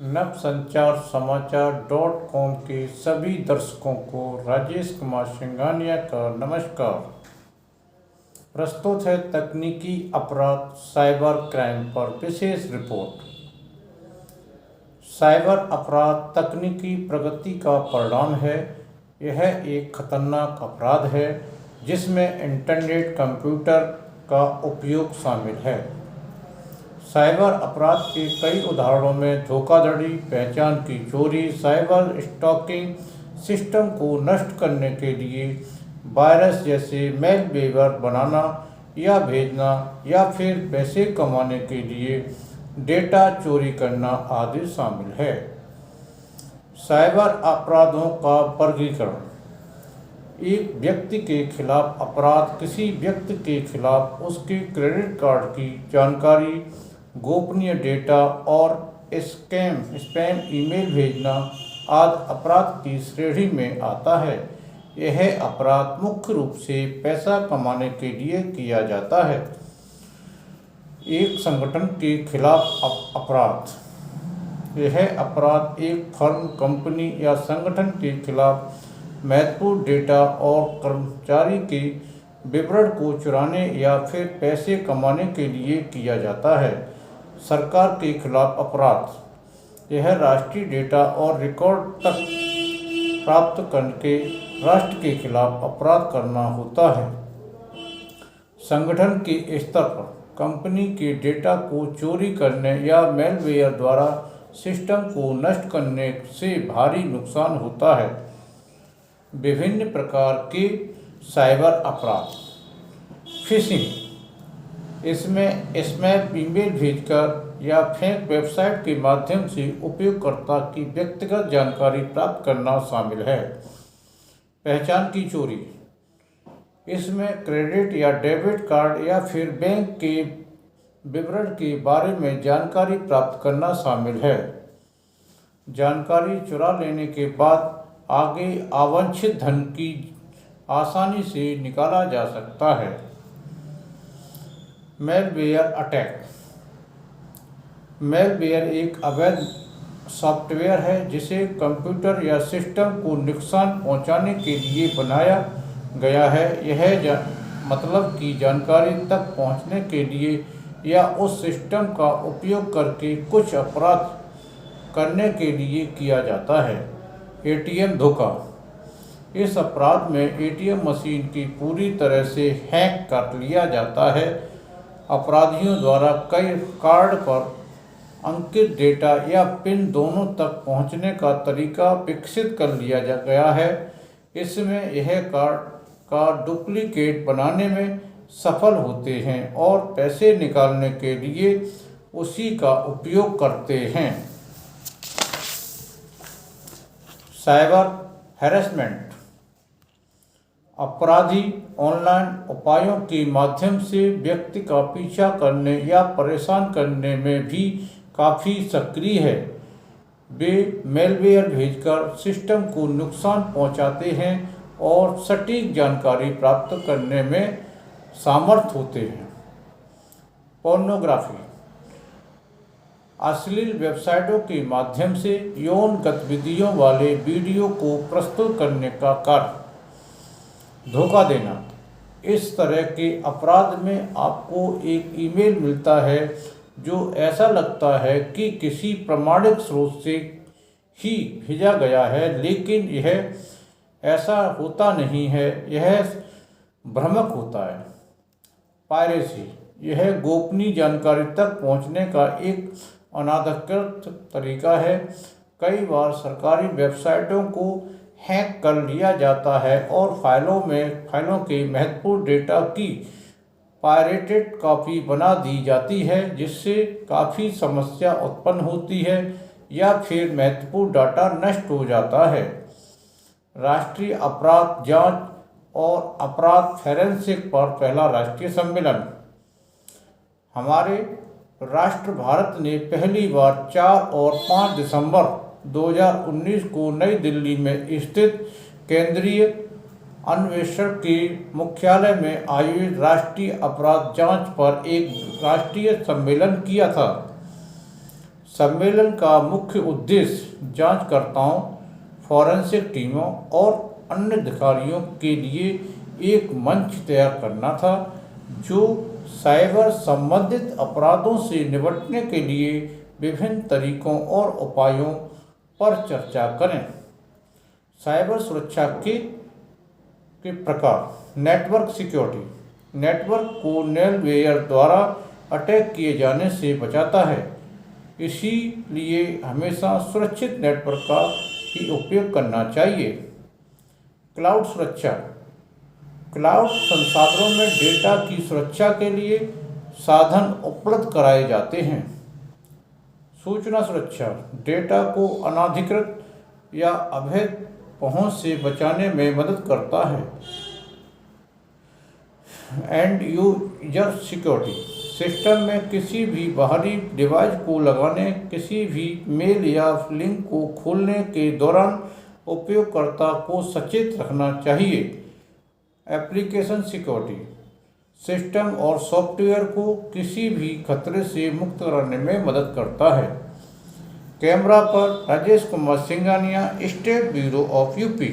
नवसंचार समाचार .com के सभी दर्शकों को राजेश कुमार सिंघानिया का नमस्कार। प्रस्तुत है तकनीकी अपराध साइबर क्राइम पर विशेष रिपोर्ट। साइबर अपराध तकनीकी प्रगति का परिणाम है। यह एक खतरनाक अपराध है जिसमें इंटरनेट कंप्यूटर का उपयोग शामिल है। साइबर अपराध के कई उदाहरणों में धोखाधड़ी, पहचान की चोरी, साइबर स्टॉकिंग, सिस्टम को नष्ट करने के लिए वायरस जैसे मैलवेयर बनाना या भेजना, या फिर पैसे कमाने के लिए डेटा चोरी करना आदि शामिल है। साइबर अपराधों का वर्गीकरण। एक व्यक्ति के खिलाफ अपराध किसी व्यक्ति के खिलाफ उसके क्रेडिट कार्ड की जानकारी, गोपनीय डेटा और स्पैम ईमेल भेजना आदि अपराध की श्रेणी में आता है। यह अपराध मुख्य रूप से पैसा कमाने के लिए किया जाता है। एक संगठन के खिलाफ अपराध। यह अपराध एक फर्म, कंपनी या संगठन के खिलाफ महत्वपूर्ण डेटा और कर्मचारी के विवरण को चुराने या फिर पैसे कमाने के लिए किया जाता है। सरकार के खिलाफ अपराध। यह राष्ट्रीय डेटा और रिकॉर्ड तक प्राप्त करके राष्ट्र के खिलाफ अपराध करना होता है। संगठन के स्तर पर कंपनी के डेटा को चोरी करने या मैलवेयर द्वारा सिस्टम को नष्ट करने से भारी नुकसान होता है। विभिन्न प्रकार के साइबर अपराध। फिशिंग। इसमें स्पैम ईमेल भेजकर या फेक वेबसाइट के माध्यम से उपयोगकर्ता की व्यक्तिगत जानकारी प्राप्त करना शामिल है। पहचान की चोरी। इसमें क्रेडिट या डेबिट कार्ड या फिर बैंक के विवरण के बारे में जानकारी प्राप्त करना शामिल है। जानकारी चुरा लेने के बाद आगे अवांछित धन की आसानी से निकाला जा सकता है। Malware attack. मैलवेयर एक अवैध सॉफ्टवेयर है जिसे कंप्यूटर या सिस्टम को नुकसान पहुंचाने के लिए बनाया गया है। यह मतलब की जानकारी तक पहुंचने के लिए या उस सिस्टम का उपयोग करके कुछ अपराध करने के लिए किया जाता है। एटीएम धोखा। इस अपराध में एटीएम मशीन की पूरी तरह से हैक कर लिया जाता है। अपराधियों द्वारा कई कार्ड पर अंकित डेटा या पिन दोनों तक पहुंचने का तरीका विकसित कर लिया गया है। इसमें यह कार्ड का डुप्लीकेट बनाने में सफल होते हैं और पैसे निकालने के लिए उसी का उपयोग करते हैं। Cyber harassment. अपराधी ऑनलाइन उपायों के माध्यम से व्यक्ति का पीछा करने या परेशान करने में भी काफ़ी सक्रिय है। वे मैलवेयर भेजकर सिस्टम को नुकसान पहुंचाते हैं और सटीक जानकारी प्राप्त करने में समर्थ होते हैं। पोर्नोग्राफी। अश्लील वेबसाइटों के माध्यम से यौन गतिविधियों वाले वीडियो को प्रस्तुत करने का कार्य। धोखा देना। इस तरह के अपराध में आपको एक ईमेल मिलता है जो ऐसा लगता है कि किसी प्रमाणित स्रोत से ही भेजा गया है, लेकिन यह ऐसा होता नहीं है, यह भ्रामक होता है। पायरेसी। यह गोपनीय जानकारी तक पहुंचने का एक अनाधिकृत तरीका है। कई बार सरकारी वेबसाइटों को हैक कर लिया जाता है और फाइलों के महत्वपूर्ण डेटा की पायरेटेड कॉपी बना दी जाती है, जिससे काफ़ी समस्या उत्पन्न होती है या फिर महत्वपूर्ण डाटा नष्ट हो जाता है। राष्ट्रीय अपराध जांच और अपराध फोरेंसिक पर पहला राष्ट्रीय सम्मेलन। हमारे राष्ट्र भारत ने पहली बार 4 और 5 दिसंबर 2019 को नई दिल्ली में स्थित केंद्रीय अन्वेषण के मुख्यालय में आयोजित राष्ट्रीय अपराध जांच पर एक राष्ट्रीय सम्मेलन किया था। सम्मेलन का मुख्य उद्देश्य जांचकर्ताओं, फॉरेंसिक टीमों और अन्य अधिकारियों के लिए एक मंच तैयार करना था जो साइबर संबंधित अपराधों से निपटने के लिए विभिन्न तरीकों और उपायों पर चर्चा करें। साइबर सुरक्षा के प्रकार। नेटवर्क सिक्योरिटी नेटवर्क को मैलवेयर द्वारा अटैक किए जाने से बचाता है, इसीलिए हमेशा सुरक्षित नेटवर्क का ही उपयोग करना चाहिए। क्लाउड सुरक्षा। क्लाउड संसाधनों में डेटा की सुरक्षा के लिए साधन उपलब्ध कराए जाते हैं। सूचना सुरक्षा डेटा को अनधिकृत या अवैध पहुंच से बचाने में मदद करता है। एंड यूजर सिक्योरिटी सिस्टम में किसी भी बाहरी डिवाइस को लगाने, किसी भी मेल या लिंक को खोलने के दौरान उपयोगकर्ता को सचेत रखना चाहिए। एप्लीकेशन सिक्योरिटी सिस्टम और सॉफ्टवेयर को किसी भी खतरे से मुक्त करने में मदद करता है। कैमरा पर Rajesh Kumar Singhania, state bureau of UP.